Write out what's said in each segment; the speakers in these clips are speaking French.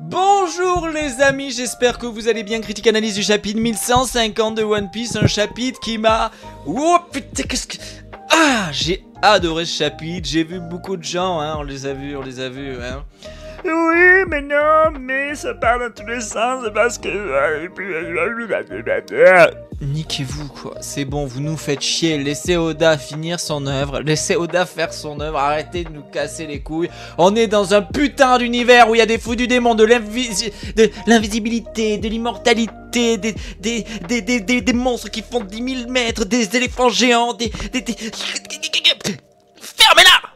Bonjour les amis, j'espère que vous allez bien. Critique analyse du chapitre 1150 de One Piece, un chapitre qui m'a... Oh putain, qu'est-ce que... Ah, j'ai adoré ce chapitre, j'ai vu beaucoup de gens, hein, on les a vus, hein. Oui, mais non, mais ça part dans tous les sens parce que... Niquez-vous quoi, c'est bon, vous nous faites chier, laissez Oda finir son œuvre, laissez Oda faire son œuvre, arrêtez de nous casser les couilles. On est dans un putain d'univers où il y a des fous du démon, de l'invisibilité, de l'immortalité, des monstres qui font 10 000 mètres, des éléphants géants, Fermez-la!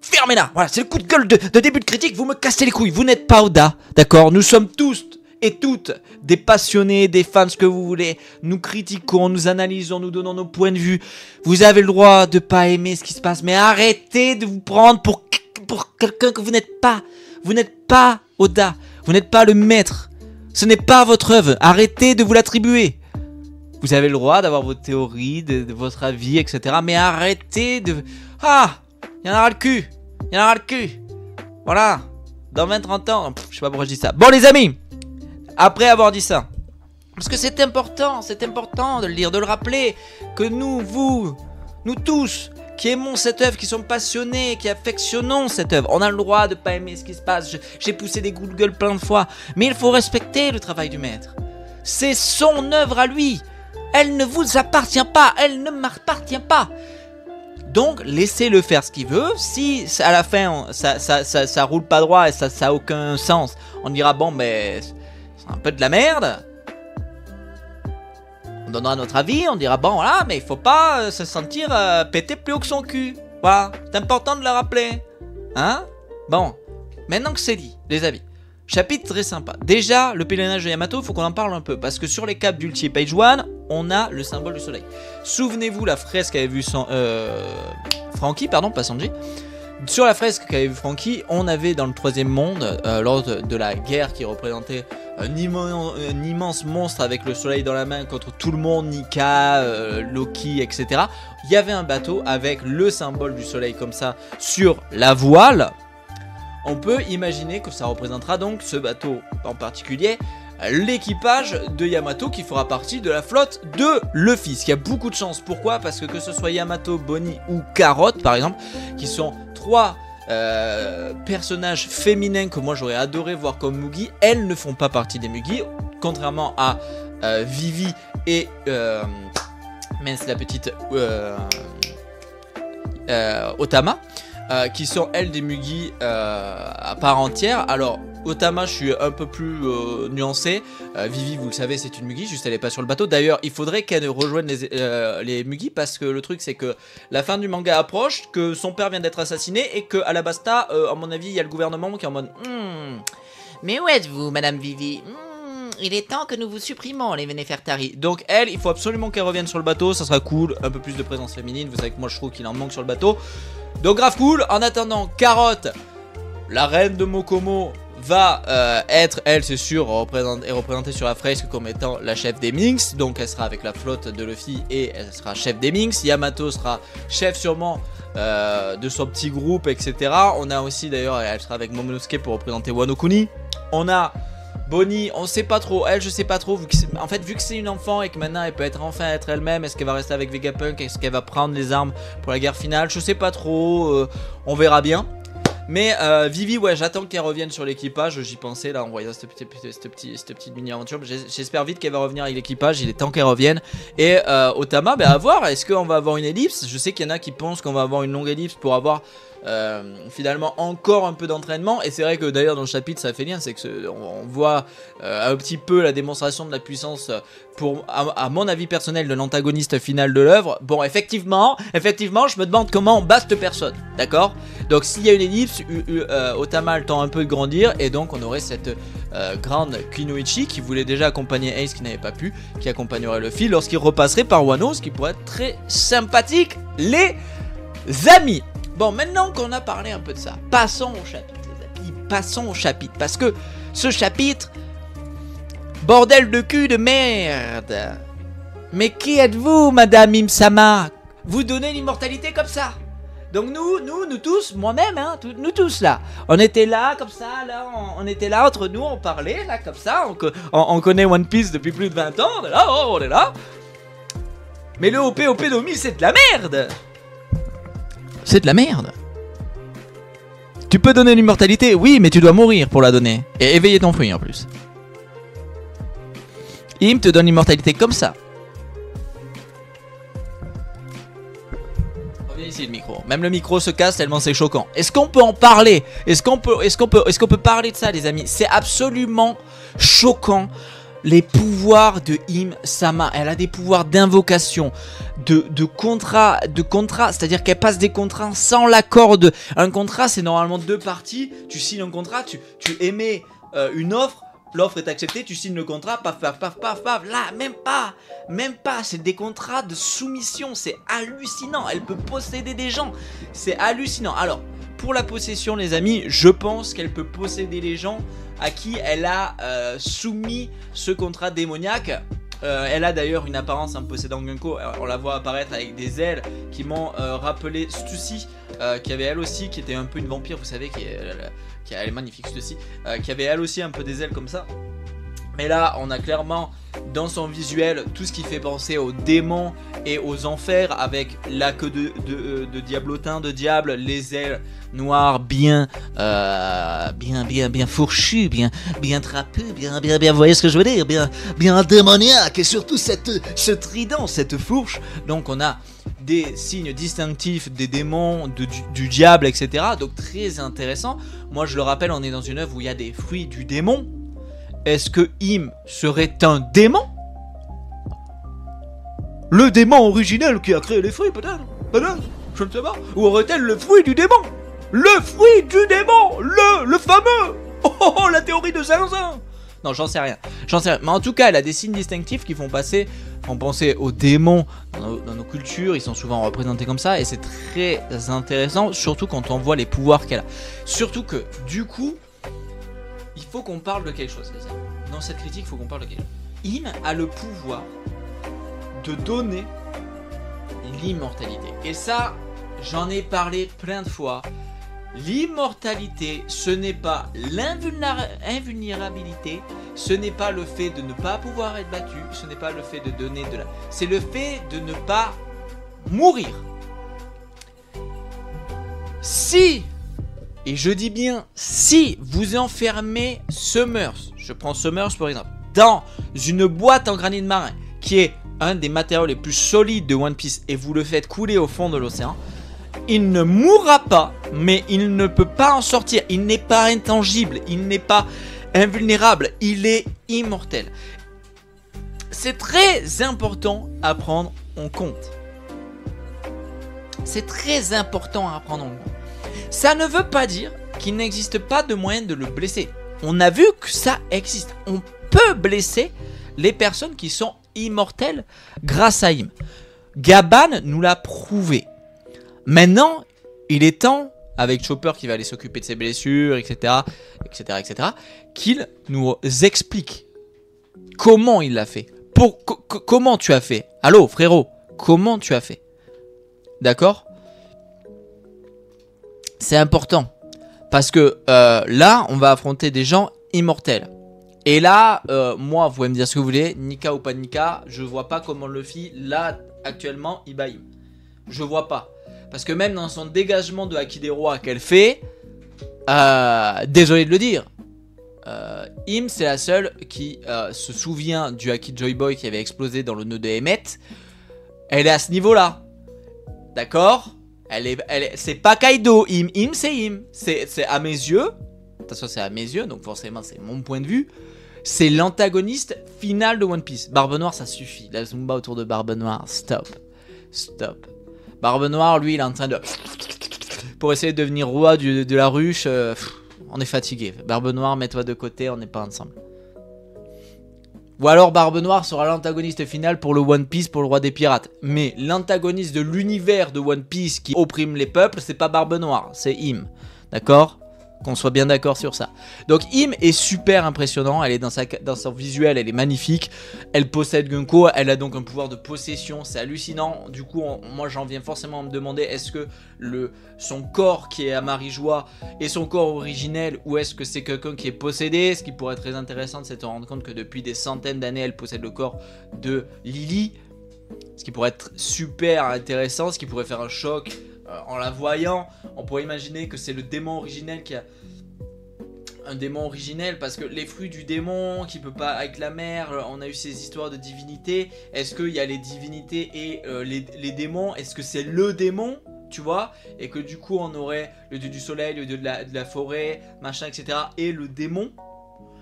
Fermez-la! Voilà, c'est le coup de gueule de début de critique, vous me cassez les couilles, vous n'êtes pas Oda, d'accord? Nous sommes tous et toutes des passionnés, des fans, ce que vous voulez. Nous critiquons, nous analysons, nous donnons nos points de vue. Vous avez le droit de pas aimer ce qui se passe, mais arrêtez de vous prendre pour quelqu'un que vous n'êtes pas. Vous n'êtes pas Oda, vous n'êtes pas le maître. Ce n'est pas votre œuvre, arrêtez de vous l'attribuer. Vous avez le droit d'avoir vos théories, de votre avis, etc. Mais arrêtez de... Ah, il y en aura le cul. Il y en aura le cul. Voilà. Dans 20-30 ans. Je sais pas pourquoi je dis ça. Bon les amis, après avoir dit ça, parce que c'est important de le dire, de le rappeler, que nous, vous, nous tous, qui aimons cette œuvre, qui sommes passionnés, qui affectionnons cette œuvre, on a le droit de pas aimer ce qui se passe. J'ai poussé des coups de gueule plein de fois, mais il faut respecter le travail du maître. C'est son œuvre à lui. Elle ne vous appartient pas, elle ne m'appartient pas. Donc laissez-le faire ce qu'il veut. Si à la fin ça roule pas droit et ça a aucun sens, on dira bon mais c'est un peu de la merde. On donnera notre avis, on dira bon voilà, mais il faut pas se sentir péter plus haut que son cul. Voilà, c'est important de le rappeler. Hein? Bon, maintenant que c'est dit, les amis. Chapitre très sympa. Déjà, le pèlerinage de Yamato, il faut qu'on en parle un peu. Parce que sur les capes d'Ulti Page 1, on a le symbole du soleil. Souvenez-vous la fresque qu'avait vue Franky, pardon, pas Sanji. Sur la fresque qu'avait vue Franky, on avait dans le troisième monde, lors de la guerre qui représentait un immense monstre avec le soleil dans la main contre tout le monde, Nika, Loki, etc. Il y avait un bateau avec le symbole du soleil comme ça sur la voile. On peut imaginer que ça représentera donc ce bateau en particulier, l'équipage de Yamato qui fera partie de la flotte de Luffy. Ce qui a beaucoup de chance. Pourquoi? Parce que ce soit Yamato, Bonnie ou Carotte par exemple, qui sont trois personnages féminins que moi j'aurais adoré voir comme Mugi, elles ne font pas partie des Mugi, contrairement à Vivi et mince, la petite Otama. Qui sont elles des Mugi à part entière. Alors Otama je suis un peu plus nuancé, Vivi vous le savez c'est une Mugi, juste elle est pas sur le bateau. D'ailleurs il faudrait qu'elle rejoigne les Mugi parce que le truc c'est que la fin du manga approche, que son père vient d'être assassiné et que à la Basta à mon avis il y a le gouvernement qui est en mode mais où êtes-vous madame Vivi? Il est temps que nous vous supprimons les Nefertari. Donc elle, il faut absolument qu'elle revienne sur le bateau, ça sera cool, un peu plus de présence féminine, vous savez que moi je trouve qu'il en manque sur le bateau. Donc grave cool. En attendant, Carotte, la reine de Mokomo, va être, elle c'est sûr, représentée sur la fresque comme étant la chef des Minx. Donc elle sera avec la flotte de Luffy et elle sera chef des Minx. Yamato sera chef sûrement de son petit groupe, etc. On a aussi d'ailleurs, elle sera avec Momonosuke pour représenter Wano Kuni. On a Bonnie, on sait pas trop, elle je sais pas trop, vu que c'est une enfant et que maintenant elle peut enfin être elle-même, est-ce qu'elle va rester avec Vegapunk, est-ce qu'elle va prendre les armes pour la guerre finale, je sais pas trop, on verra bien. Mais Vivi, ouais, j'attends qu'elle revienne sur l'équipage, j'y pensais là en voyant cette petite mini-aventure, j'espère vite qu'elle va revenir avec l'équipage, il est temps qu'elle revienne. Et Otama, bah à voir, est-ce qu'on va avoir une ellipse? Je sais qu'il y en a qui pensent qu'on va avoir une longue ellipse pour avoir finalement encore un peu d'entraînement. Et c'est vrai que d'ailleurs dans le chapitre ça fait lien, c'est que on voit un petit peu la démonstration de la puissance pour, à mon avis personnel, de l'antagoniste final de l'œuvre. Bon, effectivement je me demande comment on bat cette personne, d'accord? Donc s'il y a une ellipse, Otama a le temps un peu de grandir et donc on aurait cette grande Kunoichi qui voulait déjà accompagner Ace qui n'avait pas pu, qui accompagnerait Luffy lorsqu'il repasserait par Wano, ce qui pourrait être très sympathique les amis. Bon, maintenant qu'on a parlé un peu de ça, passons au chapitre, les amis, passons au chapitre, parce que ce chapitre, bordel de cul de merde. Mais qui êtes-vous, Madame Imsama? Vous donnez l'immortalité comme ça? Donc nous tous, moi-même, hein, nous tous là, on était là comme ça, là, on était là entre nous, on parlait là comme ça, on connaît One Piece depuis plus de 20 ans, on est là, oh, on est là. Mais le OP no 1000 c'est de la merde. C'est de la merde. Tu peux donner l'immortalité, oui, mais tu dois mourir pour la donner. Et éveiller ton fruit en plus. Im te donne l'immortalité comme ça. Reviens ici le micro. Même le micro se casse tellement c'est choquant. Est-ce qu'on peut en parler? Est-ce qu'on peut parler de ça, les amis? C'est absolument choquant. Les pouvoirs de Im Sama, elle a des pouvoirs d'invocation, de contrat, c'est-à-dire qu'elle passe des contrats sans l'accord de... Un contrat, c'est normalement 2 parties, tu signes un contrat, tu émets une offre, l'offre est acceptée, tu signes le contrat, paf, paf, paf, paf, paf, là, même pas, c'est des contrats de soumission, c'est hallucinant, elle peut posséder des gens, c'est hallucinant. Alors, pour la possession, les amis, je pense qu'elle peut posséder les gens à qui elle a soumis ce contrat démoniaque. Elle a d'ailleurs une apparence en possédant Gunko. On la voit apparaître avec des ailes qui m'ont rappelé Stussy, qui avait elle aussi, qui était un peu une vampire, vous savez, elle est magnifique Stussy, qui avait elle aussi un peu des ailes comme ça. Mais là, on a clairement dans son visuel tout ce qui fait penser aux démons et aux enfers, avec la queue de diablotin, de diable, les ailes noires bien fourchues, bien trapues, bien, vous voyez ce que je veux dire, bien démoniaque, et surtout ce trident, cette fourche. Donc on a des signes distinctifs des démons, du diable, etc. Donc très intéressant. Moi je le rappelle, on est dans une œuvre où il y a des fruits du démon. Est-ce que Im serait un démon? Le démon originel qui a créé les fruits, peut-être? Je ne sais pas. Ou aurait-elle le fruit du démon? Le fruit du démon, le fameux. Oh, la théorie de Zinzin. Non, j'en sais rien. Mais en tout cas, elle a des signes distinctifs qui font penser aux démons dans nos cultures. Ils sont souvent représentés comme ça, et c'est très intéressant, surtout quand on voit les pouvoirs qu'elle a. Surtout que, du coup, il faut qu'on parle de quelque chose, les amis. Dans cette critique, il faut qu'on parle de quelque chose. Im a le pouvoir de donner l'immortalité. Et ça, j'en ai parlé plein de fois. L'immortalité, ce n'est pas l'invulnérabilité, ce n'est pas le fait de ne pas pouvoir être battu, ce n'est pas le fait de donner de la... C'est le fait de ne pas mourir. Si... Et je dis bien, si vous enfermez Summers, je prends Summers pour exemple, dans une boîte en granit marin, qui est un des matériaux les plus solides de One Piece, et vous le faites couler au fond de l'océan, il ne mourra pas, mais il ne peut pas en sortir. Il n'est pas intangible, il n'est pas invulnérable, il est immortel. C'est très important à prendre en compte. C'est très important à prendre en compte. Ça ne veut pas dire qu'il n'existe pas de moyen de le blesser. On a vu que ça existe. On peut blesser les personnes qui sont immortelles grâce à Im. Gaban nous l'a prouvé. Maintenant, il est temps, avec Chopper qui va aller s'occuper de ses blessures, etc., qu'il nous explique comment il l'a fait. Comment tu as fait? Allô, frérot, comment tu as fait? D'accord? C'est important. Parce que là, on va affronter des gens immortels. Et là, moi, vous pouvez me dire ce que vous voulez, Nika ou pas Nika, je vois pas comment Luffy, là, actuellement, il bat Im. Je vois pas. Parce que même dans son dégagement de Haki des Rois qu'elle fait, désolé de le dire, Im, c'est la seule qui se souvient du Haki Joy Boy qui avait explosé dans le nœud de Emmet. Elle est à ce niveau-là. D'accord? C'est pas Kaido, Im c'est Im. C'est à mes yeux, attention, c'est à mes yeux, donc forcément c'est mon point de vue. C'est l'antagoniste final de One Piece. Barbe Noire, ça suffit. La Zumba autour de Barbe Noire, stop. Barbe Noire, lui, il est en train de... Pour essayer de devenir roi de la ruche, on est fatigué. Barbe Noire, mets-toi de côté, on n'est pas ensemble. Ou alors Barbe Noire sera l'antagoniste final pour le One Piece, pour le roi des pirates. Mais l'antagoniste de l'univers de One Piece qui opprime les peuples, c'est pas Barbe Noire, c'est Im. D'accord? Qu'on soit bien d'accord sur ça. Donc Im est super impressionnant, elle est dans son visuel, elle est magnifique. Elle possède Gunko, elle a donc un pouvoir de possession, c'est hallucinant. Du coup, moi j'en viens forcément à me demander, est-ce que son corps qui est à Marie-Joie est son corps originel, ou est-ce que c'est quelqu'un qui est possédé? Ce qui pourrait être très intéressant, c'est de se rendre compte que depuis des centaines d'années, elle possède le corps de Lily. Ce qui pourrait être super intéressant, ce qui pourrait faire un choc. En la voyant, on pourrait imaginer que c'est le démon originel qui a un démon originel, parce que les fruits du démon qui peut pas avec la mer, on a eu ces histoires de divinités. Est-ce qu'il y a les divinités et les démons? Est-ce que c'est le démon, tu vois, et que du coup on aurait le dieu du soleil, le dieu de la forêt, machin, etc. et le démon?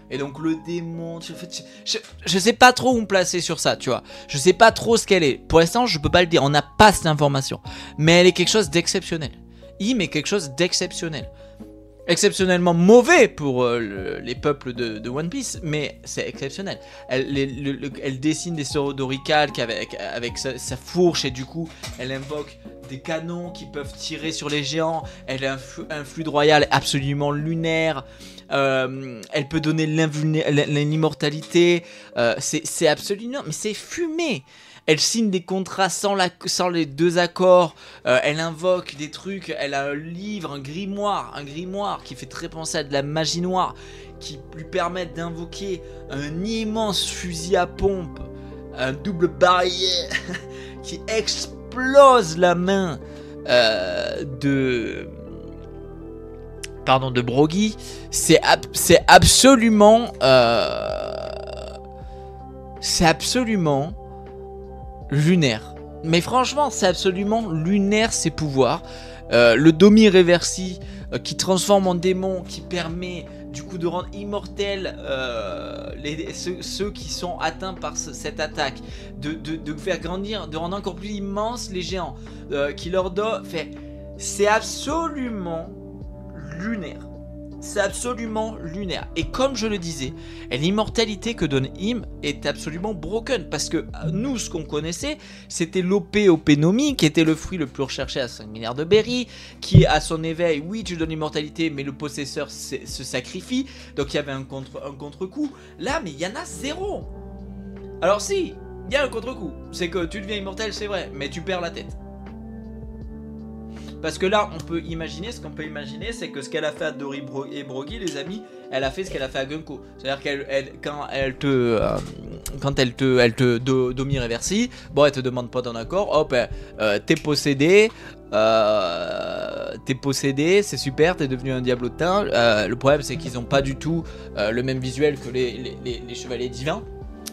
Et donc le démon, je sais pas trop où me placer sur ça, tu vois. Je sais pas trop ce qu'elle est. Pour l'instant, je peux pas le dire, on n'a pas cette information. Mais elle est quelque chose d'exceptionnel. Im est quelque chose d'exceptionnel. Exceptionnellement mauvais pour les peuples de One Piece, mais c'est exceptionnel. Elle dessine des sorts d'Orichalque avec sa fourche, et du coup, elle invoque des canons qui peuvent tirer sur les géants. Elle a un fluide royal absolument lunaire. Elle peut donner l'immortalité. C'est absolument, mais c'est fumé. Elle signe des contrats sans les deux accords. Elle invoque des trucs. Elle a un livre, un grimoire qui fait très penser à de la magie noire, qui lui permet d'invoquer un immense fusil à pompe, un double barrière qui explose la main de Brogy. C'est absolument lunaire. Mais franchement, c'est absolument lunaire, ces pouvoirs. Le Domi Reversi qui transforme en démon, qui permet du coup de rendre immortels ceux qui sont atteints par cette attaque, de faire grandir, de rendre encore plus immenses les géants, qui leur donne... C'est absolument lunaire. C'est absolument lunaire. Et comme je le disais, l'immortalité que donne Im est absolument broken. Parce que nous, ce qu'on connaissait, c'était l'OP-Nomi, qui était le fruit le plus recherché à 5 milliards de berries, qui à son éveil, oui, tu donnes l'immortalité, mais le possesseur se sacrifie. Donc il y avait un contre-coup. Là, mais il y en a zéro. Alors si, il y a un contre-coup. C'est que tu deviens immortel, c'est vrai, mais tu perds la tête. Parce que là, on peut imaginer, ce qu'on peut imaginer, c'est que ce qu'elle a fait à Dory et Brogy, les amis, elle a fait ce qu'elle a fait à Gunko. C'est-à-dire quand elle te Domi Reversi, bon, elle te demande pas ton accord, hop, t'es possédé, c'est super, t'es devenu un diablotin. Le problème, c'est qu'ils ont pas du tout le même visuel que les chevaliers divins.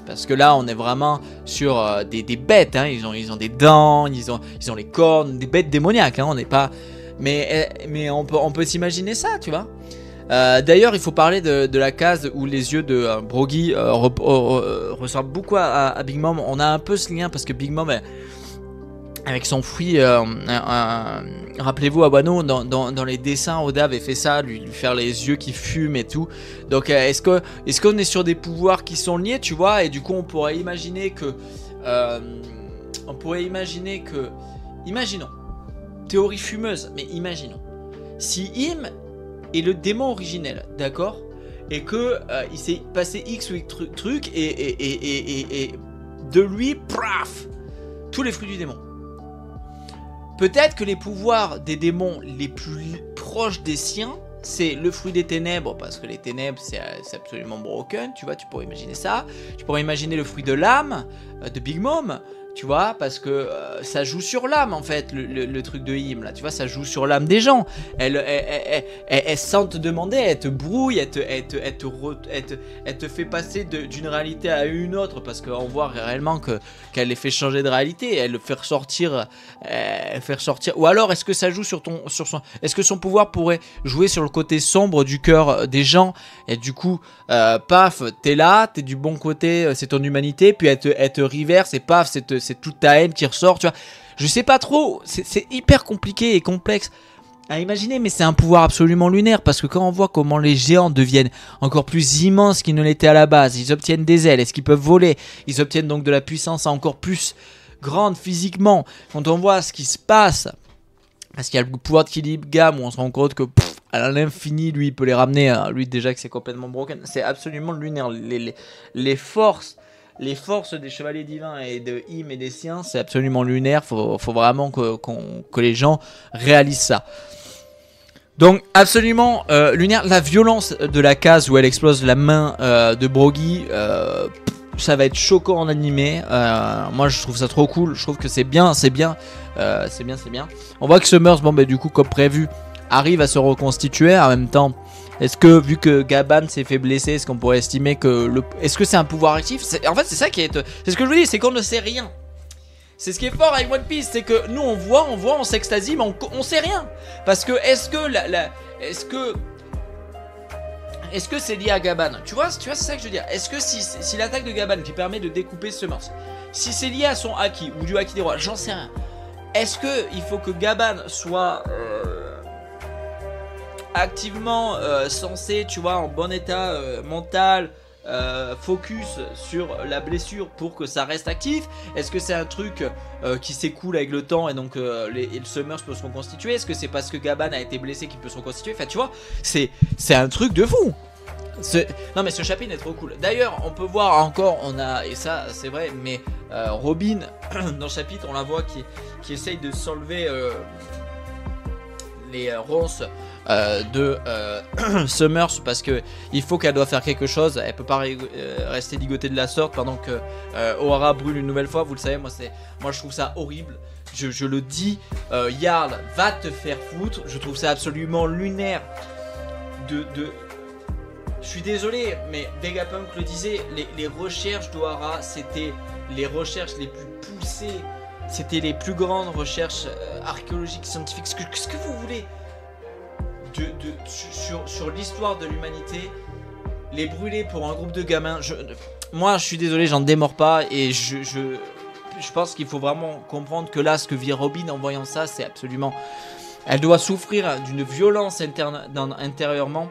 Parce que là, on est vraiment sur des bêtes, hein. Ils ont des dents, ils ont les cornes, des bêtes démoniaques, hein. On n'est pas... Mais on peut s'imaginer ça, tu vois. D'ailleurs, il faut parler de la case où les yeux de Brogy ressemblent beaucoup à Big Mom. On a un peu ce lien parce que Big Mom... avec son fruit, rappelez-vous à Wano, dans les dessins, Oda avait fait ça, lui faire les yeux qui fument et tout. Donc est-ce qu'on est sur des pouvoirs qui sont liés, tu vois? Et du coup on pourrait imaginer que imaginons, théorie fumeuse, mais imaginons, si Im est le démon originel, d'accord? Et que il s'est passé X ou Y truc et de lui, paf, tous les fruits du démon. Peut-être que les pouvoirs des démons les plus proches des siens, c'est le fruit des ténèbres, parce que les ténèbres c'est absolument broken, tu vois, tu pourrais imaginer ça. Tu pourrais imaginer le fruit de l'âme de Big Mom, tu vois, parce que ça joue sur l'âme en fait, le truc de Im là, tu vois, ça joue sur l'âme des gens. Elle sans te demander, elle te brouille, elle te fait passer d'une réalité à une autre, parce qu'on voit réellement qu'elle les fait changer de réalité, elle le fait ressortir, ou alors est-ce que ça joue sur son, est-ce que son pouvoir pourrait jouer sur le côté sombre du cœur des gens, et du coup, paf, t'es là, t'es du bon côté, c'est ton humanité, puis elle te reverse et paf, c'est toute ta haine qui ressort, tu vois. Je sais pas trop, c'est hyper compliqué et complexe à imaginer, mais c'est un pouvoir absolument lunaire, parce que quand on voit comment les géants deviennent encore plus immenses qu'ils ne l'étaient à la base, ils obtiennent des ailes, est-ce qu'ils peuvent voler, ils obtiennent donc de la puissance encore plus grande physiquement, quand on voit ce qui se passe, parce qu'il y a le pouvoir de Killigam où on se rend compte que à l'infini, lui il peut les ramener, hein. Lui déjà que c'est complètement broken, c'est absolument lunaire. Les forces des chevaliers divins et de Im et des siens, c'est absolument lunaire. Faut vraiment que les gens réalisent ça. Donc absolument lunaire. La violence de la case où elle explose la main de Brogy, ça va être choquant en animé. Moi je trouve ça trop cool. Je trouve que c'est bien. On voit que Summers, bon bah du coup comme prévu, arrive à se reconstituer. En même temps, est-ce que vu que Gaban s'est fait blesser, est-ce qu'on pourrait estimer que est-ce que c'est un pouvoir actif? En fait c'est ça qui est, c'est ce que je vous dis, c'est qu'on ne sait rien. C'est ce qui est fort avec One Piece, c'est que nous on voit, on s'extasie, mais on sait rien. Parce que est-ce que c'est lié à Gaban? Tu vois c'est ça que je veux dire. Est-ce que si l'attaque de Gaban qui permet de découper Summers, si c'est lié à son haki ou du haki des rois, j'en sais rien. Est-ce que il faut que Gaban soit activement censé, tu vois, en bon état mental, focus sur la blessure pour que ça reste actif? Est-ce que c'est un truc qui s'écoule avec le temps et donc le Summers peut se reconstituer? Est-ce que c'est parce que Gaban a été blessé qu'il peut se reconstituer? Enfin tu vois, c'est un truc de fou. Non mais ce chapitre est trop cool. D'ailleurs on peut voir encore, et ça c'est vrai, mais Robin dans le chapitre on la voit qui essaye de s'enlever les ronces de Summers, parce que il faut qu'elle doit faire quelque chose. Elle peut pas rester ligotée de la sorte pendant que Ohara brûle une nouvelle fois. Vous le savez, moi je trouve ça horrible. Je le dis, Jarl va te faire foutre. Je trouve ça absolument lunaire. Je suis désolé, mais Vegapunk le disait, les recherches d'Ohara, c'était les recherches les plus poussées, c'était les plus grandes recherches archéologiques, scientifiques, ce que vous voulez. Sur l'histoire de l'humanité, les brûler pour un groupe de gamins, moi je suis désolé, j'en démords pas, et je pense qu'il faut vraiment comprendre que là, ce que vit Robin en voyant ça, c'est absolument... Elle doit souffrir d'une violence intérieurement.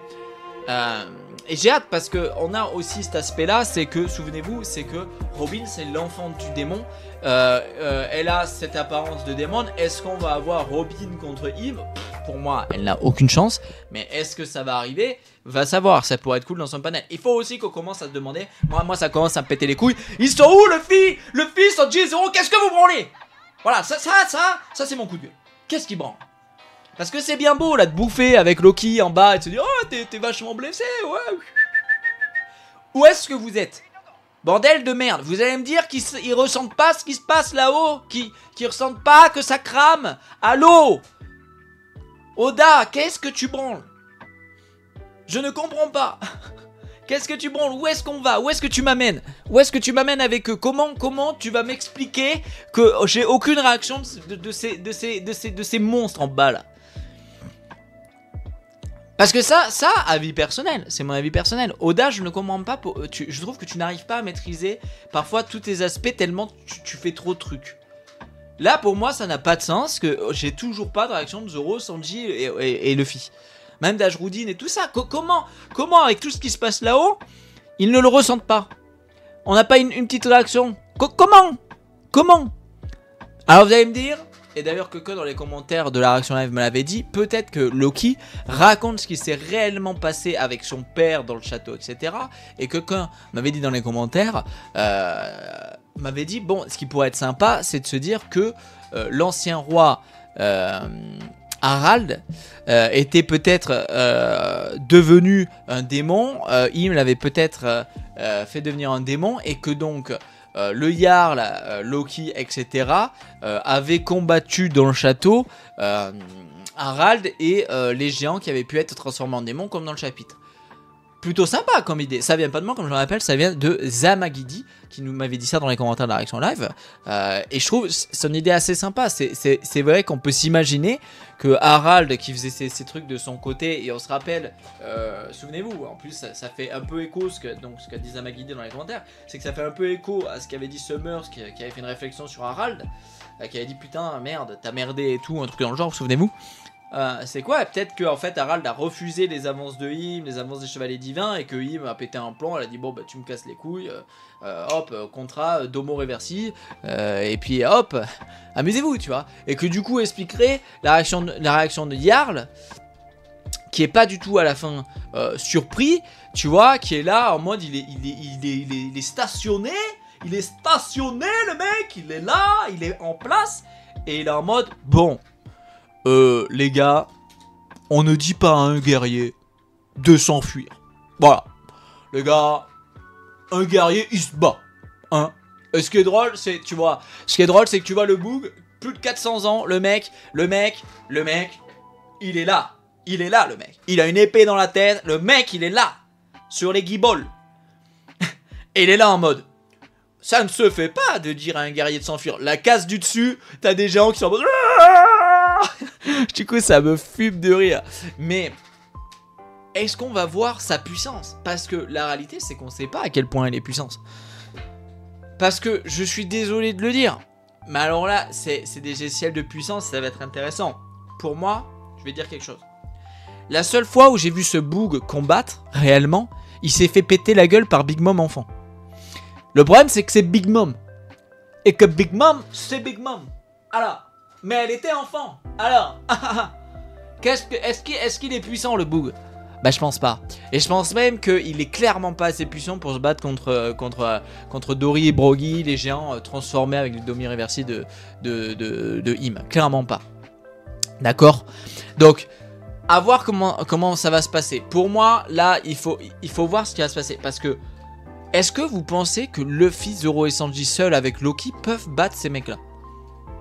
Et j'ai hâte parce que on a aussi cet aspect là, c'est que, souvenez-vous, c'est que Robin c'est l'enfant du démon, elle a cette apparence de démon. Est-ce qu'on va avoir Robin contre Im? Pour moi elle n'a aucune chance, mais est-ce que ça va arriver? Va savoir, ça pourrait être cool dans son panel. Il faut aussi qu'on commence à se demander, moi ça commence à me péter les couilles, ils sont où le fils en G0, qu'est-ce que vous branlez? Voilà, ça c'est mon coup de gueule. Qu'est-ce qui branle? Parce que c'est bien beau là de bouffer avec Loki en bas et de se dire oh t'es vachement blessé, ouais. Où est-ce que vous êtes? Bordel de merde, vous allez me dire qu'ils ressentent pas ce qui se passe là-haut, qu'ils ressentent pas que ça crame? Allô Oda, qu'est-ce que tu branles? Je ne comprends pas. Qu'est-ce que tu branles? Où est-ce qu'on va? Où est-ce que tu m'amènes? Où est-ce que tu m'amènes avec eux? Comment tu vas m'expliquer que j'ai aucune réaction de ces monstres en bas là? Parce que ça, avis personnel, c'est mon avis personnel. Oda, je ne comprends pas. Je trouve que tu n'arrives pas à maîtriser parfois tous tes aspects tellement tu fais trop de trucs. Là, pour moi, ça n'a pas de sens que j'ai toujours pas de réaction de Zoro, Sanji et Luffy. Même d'Ajrudin et tout ça. Comment, avec tout ce qui se passe là-haut, ils ne le ressentent pas? On n'a pas une petite réaction? Comment? Alors vous allez me dire... Et d'ailleurs que dans les commentaires de la réaction live me l'avait dit, peut-être que Loki raconte ce qui s'est réellement passé avec son père dans le château, etc. Et que m'avait dit dans les commentaires, m'avait dit, bon, ce qui pourrait être sympa, c'est de se dire que l'ancien roi Harald était peut-être devenu un démon, il l'avait peut-être fait devenir un démon, et que donc... le Jarl, Loki, etc. Avaient combattu dans le château Harald et les géants qui avaient pu être transformés en démons comme dans le chapitre. Plutôt sympa comme idée. Ça vient pas de moi, comme je le rappelle, ça vient de Zamagidi qui nous m'avait dit ça dans les commentaires de la réaction live. Et je trouve son idée assez sympa. C'est vrai qu'on peut s'imaginer que Harald qui faisait ces trucs de son côté, et on se rappelle, souvenez-vous, en plus ça fait un peu écho ce qu'a dit Zamagidi dans les commentaires, c'est que ça fait un peu écho à ce qu'avait dit Summers qui avait fait une réflexion sur Harald, qui avait dit putain merde, t'as merdé et tout, un truc dans le genre, souvenez-vous. C'est quoi? Peut-être que en fait Harald a refusé les avances de Im, les avances des chevaliers divins, et que Im a pété un plan. Elle a dit bon bah tu me casses les couilles, hop, contrat, domo reversi, et puis hop, amusez-vous, tu vois. Et que du coup expliquerait la réaction de Jarl, qui est pas du tout à la fin surpris, tu vois, qui est là en mode il est stationné, le mec, il est là, il est en place, et il est en mode bon, les gars, on ne dit pas à un guerrier de s'enfuir. Voilà, les gars, un guerrier il se bat, hein. Et ce qui est drôle, c'est, tu vois, c'est que tu vois le Boog, plus de 400 ans, le mec, il est là. Il est là, le mec. Il a une épée dans la tête. Le mec, il est là. Sur les guibolles. Et il est là en mode. Ça ne se fait pas de dire à un guerrier de s'enfuir. La case du dessus, t'as des gens qui sont en mode. Du coup, ça me fume de rire. Mais est-ce qu'on va voir sa puissance? Parce que la réalité, c'est qu'on sait pas à quel point elle est puissante. Parce que je suis désolé de le dire. Mais alors là, c'est des échelles de puissance, ça va être intéressant. Pour moi, je vais dire quelque chose. La seule fois où j'ai vu ce Boog combattre, réellement, il s'est fait péter la gueule par Big Mom enfant. Le problème, c'est que c'est Big Mom. Et que Big Mom, c'est Big Mom. Alors, mais elle était enfant. Alors, est-ce qu'il est puissant, le Boog? Bah, je pense pas. Et je pense même qu'il est clairement pas assez puissant pour se battre contre Dory et Brogy, les géants transformés avec le Domi Reversi de Im. Clairement pas. D'accord? Donc, à voir comment ça va se passer. Pour moi, là, il faut voir ce qui va se passer. Parce que, est-ce que vous pensez que Luffy, Zoro et Sanji seuls avec Loki peuvent battre ces mecs-là?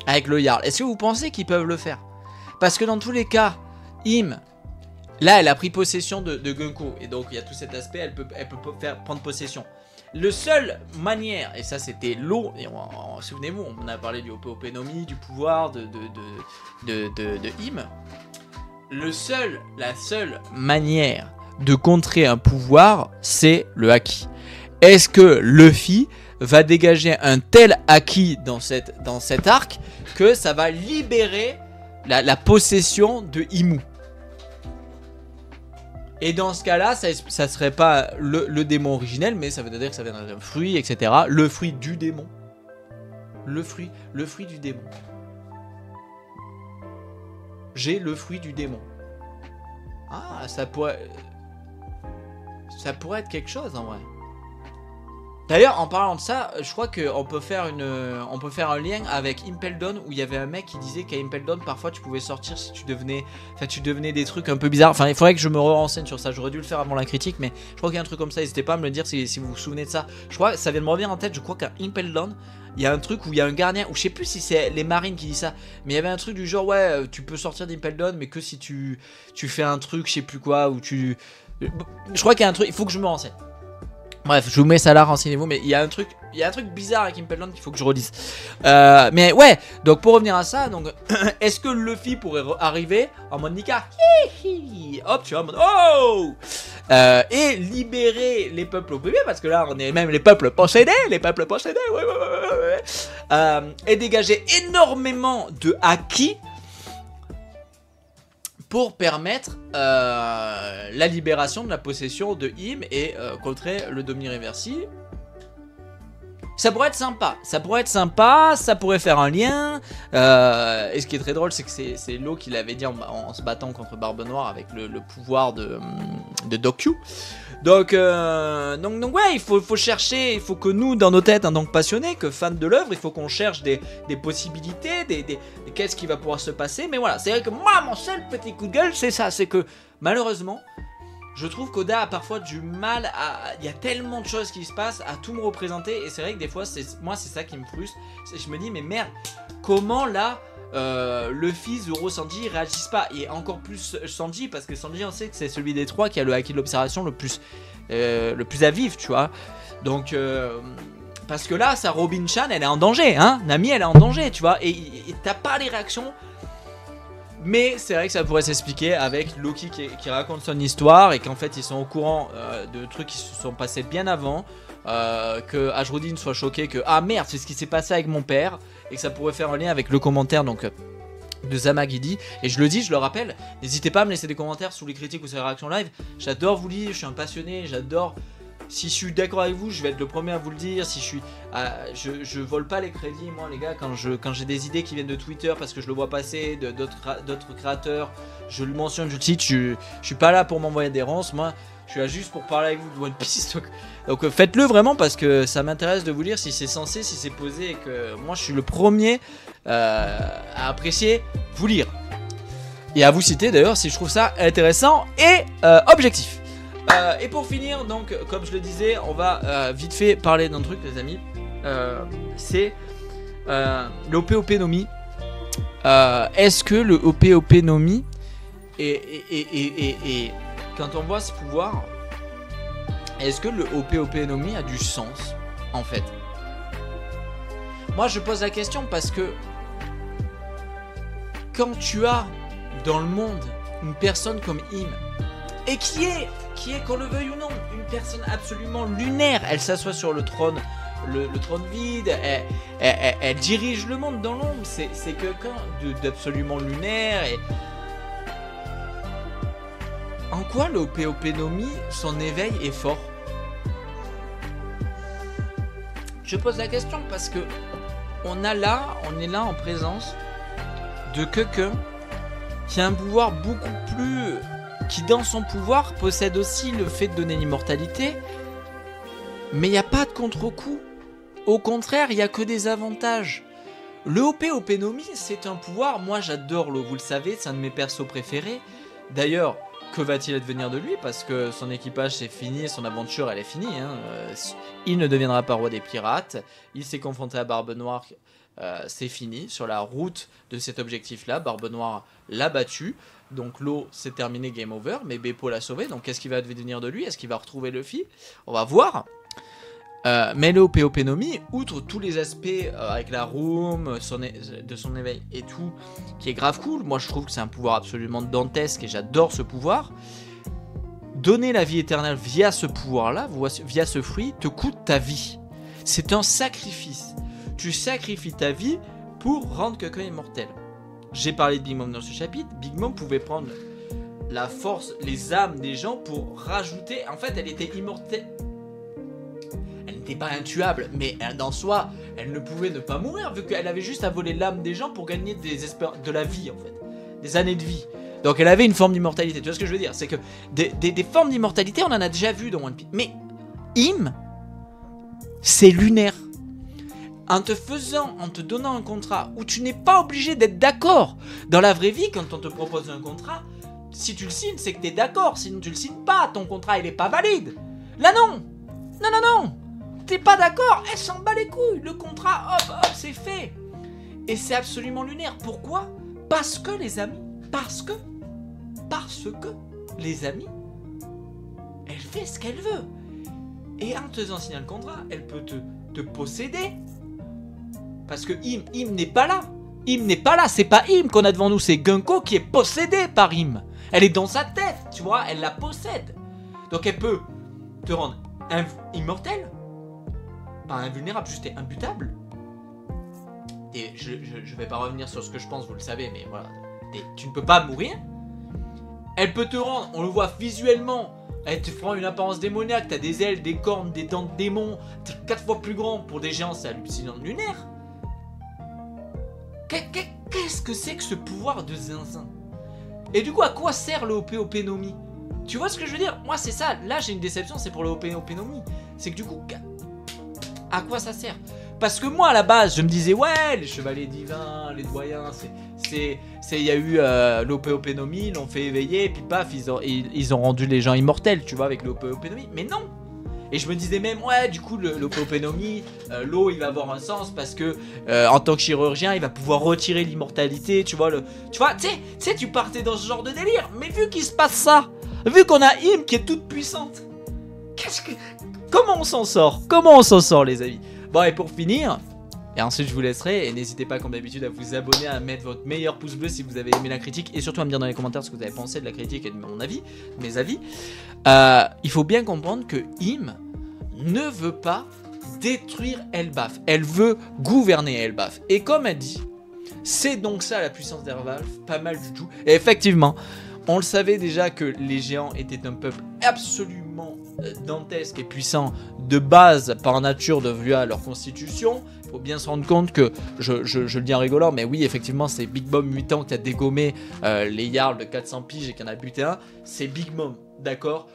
Avec le Jarl. Est-ce que vous pensez qu'ils peuvent le faire? Parce que dans tous les cas, Im, là, elle a pris possession de Gunko. Et donc, il y a tout cet aspect, elle peut prendre possession. Le seul manière, et ça c'était l'eau, et souvenez-vous, on a parlé du Ope-Ope-Nomi, du pouvoir de Im. La seule manière de contrer un pouvoir, c'est le haki. Est-ce que Luffy va dégager un tel haki dans cet arc que ça va libérer la possession de Imu? Et dans ce cas-là, ça serait pas le démon originel, mais ça veut dire que ça viendrait d'un fruit, etc. Le fruit du démon. Le fruit du démon. J'ai le fruit du démon. Ah, ça pourrait être quelque chose en vrai. D'ailleurs, en parlant de ça, je crois qu'on peut faire un lien avec Impel Down, où il y avait un mec qui disait qu'à Impel Down, parfois tu pouvais sortir si tu devenais des trucs un peu bizarres. Enfin, il faudrait que je me renseigne sur ça. J'aurais dû le faire avant la critique, mais je crois qu'il y a un truc comme ça. N'hésitez pas à me le dire si vous vous souvenez de ça. Je crois que ça vient de me revenir en tête. Je crois qu'à Impel Down, il y a un truc où il y a un gardien, ou je sais plus si c'est les marines qui disent ça, mais il y avait un truc du genre, ouais, tu peux sortir d'Impel Down, mais que si tu fais un truc, je sais plus quoi, ou je crois qu'il y a un truc, il faut que je me renseigne. Bref, je vous mets ça là, renseignez-vous, mais il y a un truc bizarre avec Impel Down qu'il faut que je redise. Mais ouais, donc pour revenir à ça, donc est-ce que Luffy pourrait arriver en mode Nika, hop, tu vois, en mode oh, et libérer les peuples opprimés, parce que là on est même les peuples possédés, ouais. Et dégager énormément de haki pour permettre la libération de la possession de Im et contrer le Domi Reversi. Ça pourrait être sympa, ça pourrait faire un lien. Et ce qui est très drôle, c'est que c'est Law qui l'avait dit en se battant contre Barbe Noire avec le pouvoir de Dokyu. Donc ouais, il faut chercher, il faut que nous, dans nos têtes, en tant que passionnés, que fans de l'œuvre, il faut qu'on cherche des possibilités, des qu'est-ce qui va pouvoir se passer. Mais voilà, c'est vrai que moi, mon seul petit coup de gueule, c'est ça, c'est que malheureusement, je trouve qu'Oda a parfois du mal à... Il y a tellement de choses qui se passent, à tout me représenter. Et c'est vrai que des fois, c'est ça qui me frustre. Je me dis, mais merde, comment là, Luffy, Zoro, Sanji réagissent pas? Et encore plus Sanji, parce que Sanji, on sait que c'est celui des trois qui a le haki de l'observation le plus à vif, tu vois. Donc... parce que là, sa Robin-chan, elle est en danger, hein. Nami, elle est en danger, tu vois. Et t'as pas les réactions... Mais c'est vrai que ça pourrait s'expliquer avec Loki qui raconte son histoire et qu'en fait ils sont au courant de trucs qui se sont passés bien avant, que Ashruddin soit choqué que ah merde, c'est ce qui s'est passé avec mon père, et que ça pourrait faire un lien avec le commentaire donc de Zamagidi. Et je le dis, je le rappelle, n'hésitez pas à me laisser des commentaires sous les critiques ou sur les réactions live. J'adore vous lire, je suis un passionné, j'adore Si je suis d'accord avec vous, je vais être le premier à vous le dire. Si je vole pas les crédits, moi les gars, quand j'ai des idées qui viennent de Twitter parce que je le vois passer, d'autres créateurs, je le mentionne, je le cite. Je suis pas là pour m'envoyer des ronces, moi. Je suis là juste pour parler avec vous de One Piece. Donc faites-le vraiment parce que ça m'intéresse de vous lire si c'est censé, si c'est posé et que moi je suis le premier à apprécier vous lire. Et à vous citer d'ailleurs si je trouve ça intéressant et objectif. Et pour finir, donc comme je le disais, on va vite fait parler d'un truc les amis. C'est l'OPOP Nomi. Est-ce que le OPOP Nomi et quand on voit ce pouvoir, est-ce que le OPOP Nomi a du sens en fait? Moi je pose la question parce que quand tu as dans le monde une personne comme Im et qui est qu'on le veuille ou non une personne absolument lunaire, elle s'assoit sur le trône vide, elle dirige le monde dans l'ombre, c'est quelqu'un d'absolument lunaire. Et en quoi le OPOP Nomi, son éveil est fort? Je pose la question parce que on est là en présence de quelqu'un qui a un pouvoir beaucoup plus... qui dans son pouvoir possède aussi le fait de donner l'immortalité, mais il n'y a pas de contre-coup. Au contraire, il n'y a que des avantages. Le OPOP Nomi, c'est un pouvoir, moi j'adore l'eau, vous le savez, c'est un de mes persos préférés. D'ailleurs, que va-t-il advenir de lui? Parce que son équipage c'est fini, son aventure elle est finie. Il ne deviendra pas roi des pirates, il s'est confronté à Barbe Noire, c'est fini. Sur la route de cet objectif-là, Barbe Noire l'a battu. Donc l'eau c'est terminé, game over, mais Beppo l'a sauvé. Donc qu'est-ce qui va devenir de lui? Est-ce qu'il va retrouver Luffy? On va voir. Mais le OPOP Nomi, outre tous les aspects avec la room, de son éveil et tout, qui est grave cool, moi je trouve que c'est un pouvoir absolument dantesque et j'adore ce pouvoir. Donner la vie éternelle via ce pouvoir-là, via ce fruit, te coûte ta vie. C'est un sacrifice. Tu sacrifies ta vie pour rendre quelqu'un immortel. J'ai parlé de Big Mom dans ce chapitre. Big Mom pouvait prendre la force, les âmes des gens pour rajouter... En fait, elle était immortelle. Elle n'était pas intuable, mais dans soi, elle ne pouvait ne pas mourir, vu qu'elle avait juste à voler l'âme des gens pour gagner de la vie, en fait. Des années de vie. Donc elle avait une forme d'immortalité. Tu vois ce que je veux dire? C'est que des formes d'immortalité, on en a déjà vu dans One Piece. Mais Im, c'est lunaire. En te donnant un contrat où tu n'es pas obligé d'être d'accord. Dans la vraie vie, quand on te propose un contrat, si tu le signes, c'est que tu es d'accord. Sinon, tu le signes pas. Ton contrat, il est pas valide. Là, non. Non. T'es pas d'accord. Elle s'en bat les couilles. Le contrat, hop, c'est fait. Et c'est absolument lunaire. Pourquoi? Parce que, les amis, parce que, les amis, elle fait ce qu'elle veut. Et en te faisant signer le contrat, elle peut te posséder. Parce que Im n'est pas là. Im n'est pas là. C'est pas Im qu'on a devant nous. C'est Gunko qui est possédé par Im. Elle est dans sa tête. Tu vois, elle la possède. Donc elle peut te rendre immortel. Pas invulnérable, juste imbutable. Et je vais pas revenir sur ce que je pense, vous le savez, mais voilà. Tu ne peux pas mourir. Elle peut te rendre, on le voit visuellement. Elle te prend une apparence démoniaque. T'as des ailes, des cornes, des dents de démon. T'es 4 fois plus grand. Pour des géants, c'est hallucinant lunaire. Qu'est-ce que c'est que ce pouvoir de zinzin? Et du coup, à quoi sert le OPOP Nomi? Tu vois ce que je veux dire? Moi, c'est ça. Là, j'ai une déception, c'est pour le OPOP Nomi. C'est que du coup, à quoi ça sert? Parce que moi, à la base, je me disais, ouais, les chevaliers divins, les doyens, il y a eu l'OPOP Nomi, ils l'ont fait éveiller, et puis paf, ils ont rendu les gens immortels, tu vois, avec l'OPOP Nomi. Mais non! Et je me disais même, ouais, du coup, l'OPOP Nomi, l'eau, il va avoir un sens parce que, en tant que chirurgien, il va pouvoir retirer l'immortalité, tu vois. Tu sais, tu partais dans ce genre de délire. Mais vu qu'il se passe ça, vu qu'on a Im qui est toute puissante, comment on s'en sort? Comment on s'en sort, les amis? Bon, et pour finir, et ensuite je vous laisserai, et n'hésitez pas comme d'habitude à vous abonner, à mettre votre meilleur pouce bleu si vous avez aimé la critique, et surtout à me dire dans les commentaires ce que vous avez pensé de la critique et de mon avis, mes avis. Il faut bien comprendre que Im ne veut pas détruire Elbaf, elle veut gouverner Elbaf. Et comme elle dit, c'est donc ça la puissance d'Elbaf, pas mal du tout. Et effectivement, on le savait déjà que les géants étaient un peuple absolument dantesques et puissants de base par nature de via leur constitution. Il faut bien se rendre compte que, je le dis en rigolant, mais oui, effectivement, c'est Big Mom mutant qui a dégommé les Jarls de 400 piges et qui en a buté un. C'est Big Mom, d'accord.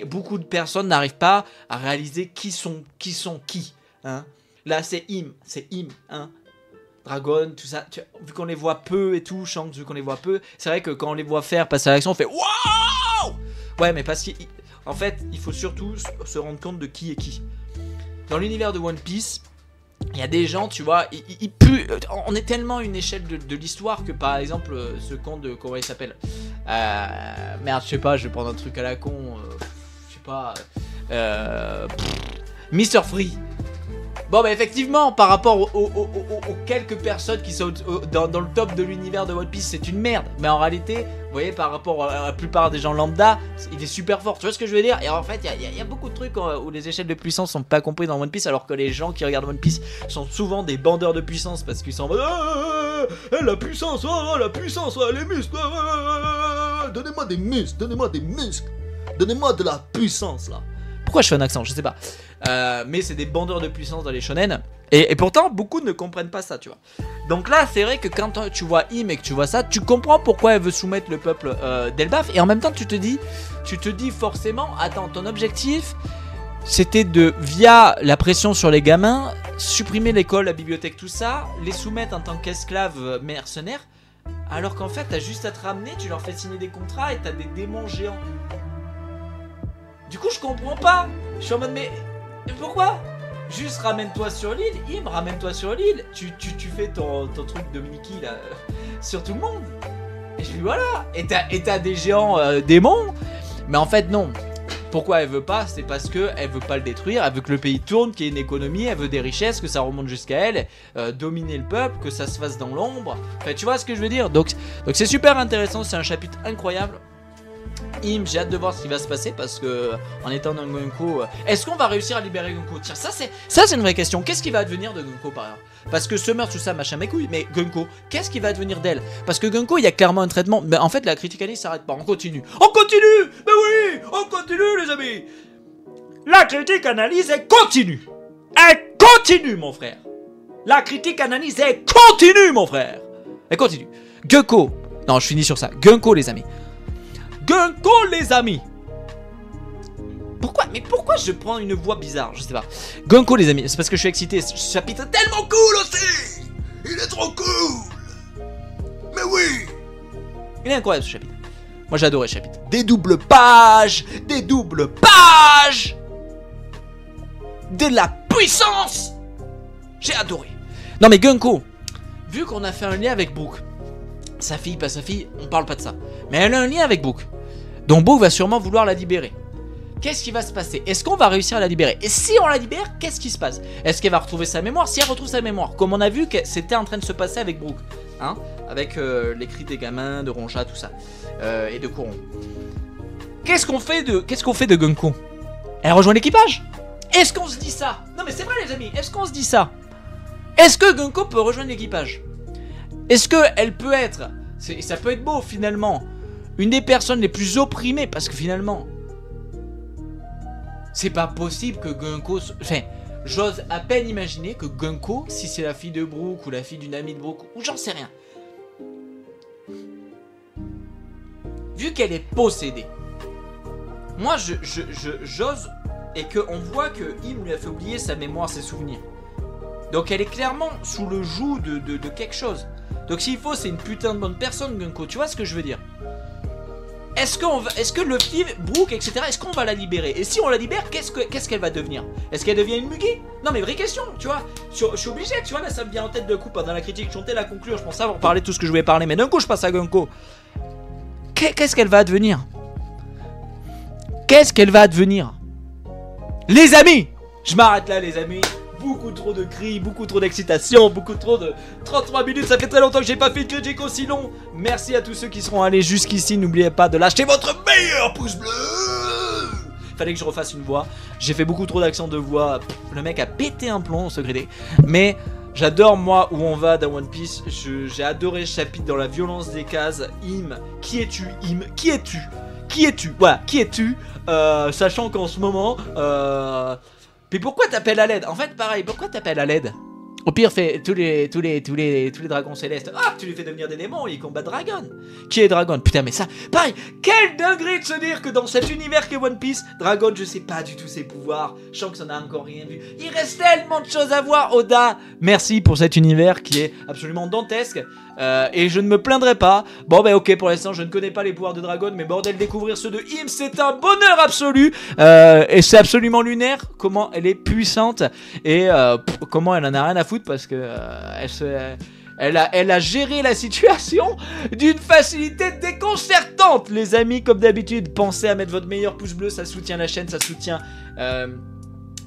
Beaucoup de personnes n'arrivent pas à réaliser qui sont qui. Hein. Là, c'est Im, hein. Dragon, tout ça, vu qu'on les voit peu et tout, Shanks, vu qu'on les voit peu, c'est vrai que quand on les voit faire passer à l'action, on fait waouh. Ouais, mais parce qu'en fait, il faut surtout se rendre compte de qui est qui. Dans l'univers de One Piece, il y a des gens, tu vois, on est tellement à une échelle de l'histoire que par exemple, ce con de, comment il s'appelle, merde, je sais pas, je vais prendre un truc à la con, je sais pas, Mr. Free. Bon, bah effectivement, par rapport aux quelques personnes qui sont dans le top de l'univers de One Piece, c'est une merde. Mais en réalité, vous voyez, par rapport à la plupart des gens lambda, il est super fort. Tu vois ce que je veux dire? Et en fait, il y a beaucoup de trucs où les échelles de puissance sont pas comprises dans One Piece, alors que les gens qui regardent One Piece sont souvent des bandeurs de puissance parce qu'ils sont en mode la puissance, la puissance, les muscles, donnez-moi des muscles, donnez-moi de la puissance là. Pourquoi je fais un accent? Je sais pas. Mais c'est des bandeurs de puissance dans les shonen. Et pourtant, beaucoup ne comprennent pas ça, tu vois. Donc là, c'est vrai que quand tu vois Im et que tu vois ça, tu comprends pourquoi elle veut soumettre le peuple d'Elbaf. Et en même temps, tu te dis forcément, attends, ton objectif, c'était de, via la pression sur les gamins, supprimer l'école, la bibliothèque, tout ça, les soumettre en tant qu'esclaves mercenaires. Alors qu'en fait, t'as juste à te ramener, tu leur fais signer des contrats et t'as des démons géants. Du coup, je comprends pas. Je suis en mode, mais pourquoi? Juste ramène-toi sur l'île, Im, ramène-toi sur l'île. Tu fais ton truc de Mickey là sur tout le monde. Et je dis voilà. Et t'as des géants démons. Mais en fait, non. Pourquoi elle veut pas? C'est parce que elle veut pas le détruire. Elle veut que le pays tourne, qu'il y ait une économie. Elle veut des richesses, que ça remonte jusqu'à elle. Dominer le peuple, que ça se fasse dans l'ombre. Enfin, tu vois ce que je veux dire? Donc c'est super intéressant. C'est un chapitre incroyable. Im, j'ai hâte de voir ce qui va se passer parce que en étant dans Gunko, est-ce qu'on va réussir à libérer Gunko? Tiens, ça c'est une vraie question. Qu'est-ce qui va advenir de Gunko par exemple? Parce que Summer tout ça machin mes couilles, mais Gunko, qu'est-ce qui va advenir d'elle? Parce que Gunko, il y a clairement un traitement. Mais en fait, la critique analyse s'arrête pas. On continue. Mais oui, on continue les amis. La critique analyse elle continue. Elle continue mon frère. La critique analyse elle continue mon frère. Elle continue. Gunko. Non, je finis sur ça. Gunko les amis. Gunko les amis. Pourquoi je prends une voix bizarre? Je sais pas. Gunko les amis, c'est parce que je suis excité. Ce chapitre est tellement cool aussi. Il est trop cool. Mais oui. Il est incroyable ce chapitre. Moi j'ai adoré ce chapitre. Des doubles pages. De la puissance. J'ai adoré. Non mais Gunko, vu qu'on a fait un lien avec Brook, sa fille, pas sa fille, on parle pas de ça. Mais elle a un lien avec Brook. Donc Brook va sûrement vouloir la libérer. Qu'est-ce qui va se passer? Est-ce qu'on va réussir à la libérer? Et si on la libère, qu'est-ce qui se passe? Est-ce qu'elle va retrouver sa mémoire? Si elle retrouve sa mémoire, comme on a vu que c'était en train de se passer avec Brook, hein, avec les cris des gamins, de Ronja, tout ça, et de Coron. Qu'est-ce qu'on fait de Gunko? Elle rejoint l'équipage? Est-ce qu'on se dit ça? Non mais c'est vrai les amis, est-ce qu'on se dit ça? Est-ce que Gunko peut rejoindre l'équipage? Est-ce qu'elle peut être, ça peut être beau finalement, une des personnes les plus opprimées, parce que finalement, c'est pas possible que Gunko, enfin, j'ose à peine imaginer que Gunko, si c'est la fille de Brook ou la fille d'une amie de Brook, ou j'en sais rien, vu qu'elle est possédée, moi j'ose, et qu'on voit que Im lui a fait oublier sa mémoire, ses souvenirs. Donc elle est clairement sous le joug de quelque chose. Donc s'il faut, c'est une putain de bonne personne, Gunko. Tu vois ce que je veux dire? Est-ce que le fille, Brook, etc., est-ce qu'on va la libérer? Et si on la libère, qu'est-ce qu'elle va devenir? Est-ce qu'elle devient une Mugi? Non mais vraie question, tu vois. Je suis obligé, tu vois, là ça me vient en tête de coup pendant la critique. Je comptais la conclure, je pensais avoir parlé de tout ce que je voulais parler. Mais d'un coup je passe à Gunko. Qu'est-ce qu'elle va advenir? Qu'est-ce qu'elle va advenir? Les amis! Je m'arrête là les amis. Beaucoup trop de cris, beaucoup trop d'excitation, beaucoup trop de 33 minutes, ça fait très longtemps que j'ai pas fait de critique aussi long. Merci à tous ceux qui seront allés jusqu'ici, n'oubliez pas de lâcher votre meilleur pouce bleu. Fallait que je refasse une voix, j'ai fait beaucoup trop d'accents de voix, le mec a pété un plomb, ce grédé. Mais j'adore moi où on va dans One Piece, j'ai adoré ce chapitre dans la violence des cases. Im, qui es-tu Im? Qui es-tu? qui es-tu? Voilà, qui es-tu? Sachant qu'en ce moment, mais pourquoi t'appelles à l'aide? En fait, pareil, pourquoi t'appelles à l'aide? Au pire, fais tous les dragons célestes. Ah, tu les fais devenir des démons, ils combattent Dragon. Qui est Dragon? Putain, mais ça, pareil, quelle dinguerie de se dire que dans cet univers qu'est One Piece, Dragon, je sais pas du tout ses pouvoirs. Je sens que ça n'a encore rien vu. Il reste tellement de choses à voir, Oda. Merci pour cet univers qui est absolument dantesque. Et je ne me plaindrai pas. Bon, bah, ok, pour l'instant, je ne connais pas les pouvoirs de Dragon, mais bordel, découvrir ceux de Im, c'est un bonheur absolu. Et c'est absolument lunaire comment elle est puissante et comment elle en a rien à foutre parce que elle a géré la situation d'une facilité déconcertante. Les amis, comme d'habitude, pensez à mettre votre meilleur pouce bleu, ça soutient la chaîne, ça soutient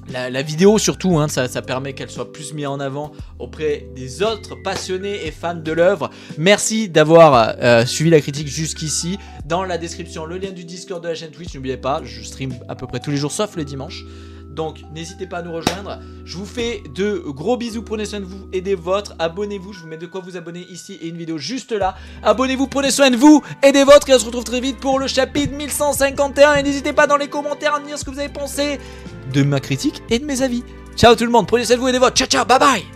la vidéo surtout, hein, ça permet qu'elle soit plus mise en avant auprès des autres passionnés et fans de l'œuvre. Merci d'avoir suivi la critique jusqu'ici. Dans la description, le lien du Discord de la chaîne Twitch, n'oubliez pas, je stream à peu près tous les jours sauf les dimanches. Donc n'hésitez pas à nous rejoindre. Je vous fais de gros bisous, prenez soin de vous et des vôtres. Abonnez-vous, je vous mets de quoi vous abonner ici et une vidéo juste là. Abonnez-vous, prenez soin de vous et des vôtres et on se retrouve très vite pour le chapitre 1151. Et n'hésitez pas dans les commentaires à me dire ce que vous avez pensé de ma critique et de mes avis. Ciao tout le monde, prenez soin de vous et des vôtres. Ciao ciao, bye bye.